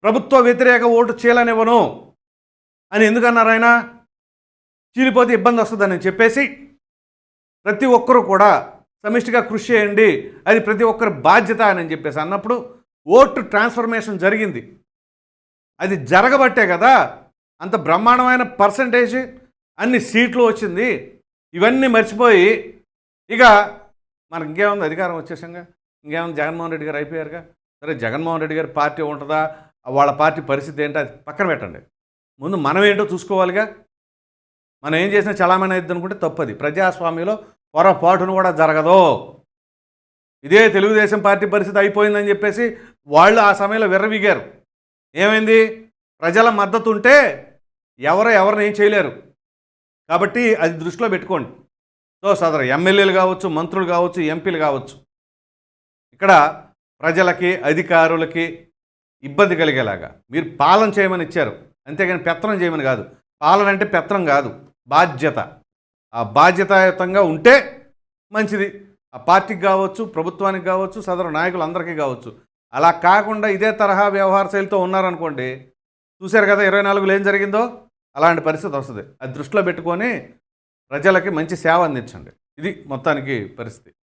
ప్రభుత్వ వ్యతిరేక ఓటు చీలనివ్వను అని ఎందుకన్నారు ఆయన? చీలిపోతే ఇబ్బంది వస్తుందని చెప్పేసి ప్రతి ఒక్కరూ కూడా సమిష్టిగా కృషి చేయండి, అది ప్రతి ఒక్కరి బాధ్యత అని చెప్పేసి అన్నప్పుడు ఓటు ట్రాన్స్ఫర్మేషన్ జరిగింది. అది జరగబట్టే కదా అంత బ్రహ్మాండమైన పర్సంటేజ్ అన్ని సీట్లు వచ్చింది. ఇవన్నీ మర్చిపోయి ఇక మనకి ఇంకేముంది, అధికారం వచ్చేసంగా ఇంకేముంది, జగన్మోహన్ రెడ్డి గారు అయిపోయారుగా. సరే జగన్మోహన్ రెడ్డి గారి పార్టీ ఉంటుందా, వాళ్ళ పార్టీ పరిస్థితి ఏంటో అది పక్కన పెట్టండి. ముందు మనం ఏంటో చూసుకోవాలిగా. మనం ఏం చేసినా చలామణి అవుతుంది అనుకుంటే తప్పది. ప్రజాస్వామ్యంలో పొరపాటును కూడా జరగదు. ఇదే తెలుగుదేశం పార్టీ పరిస్థితి అయిపోయిందని చెప్పేసి వాళ్ళు ఆ సమయంలో విర్రవీగారు. ఏమైంది? ప్రజల మద్దతు ఉంటే ఎవరిని ఏం చేయలేరు. కాబట్టి అది దృష్టిలో పెట్టుకోండి. సో సదరు ఎమ్మెల్యేలు కావచ్చు, మంత్రులు కావచ్చు, ఎంపీలు కావచ్చు, ఇక్కడ ప్రజలకి అధికారులకి ఇబ్బంది కలిగేలాగా మీరు పాలన చేయమని ఇచ్చారు, అంతేగాని పెత్తనం చేయమని కాదు. పాలన అంటే పెత్తనం కాదు, బాధ్యత. ఆ బాధ్యతాయుతంగా ఉంటే మంచిది. ఆ పార్టీకి కావచ్చు, ప్రభుత్వానికి కావచ్చు, సదరు నాయకులందరికీ కావచ్చు. అలా కాకుండా ఇదే తరహా వ్యవహార శైలితో ఉన్నారనుకోండి, చూశారు కదా 24లో ఏం జరిగిందో, అలాంటి పరిస్థితి వస్తుంది. అది దృష్టిలో పెట్టుకొని ప్రజలకి మంచి సేవ అందించండి. ఇది మొత్తానికి పరిస్థితి.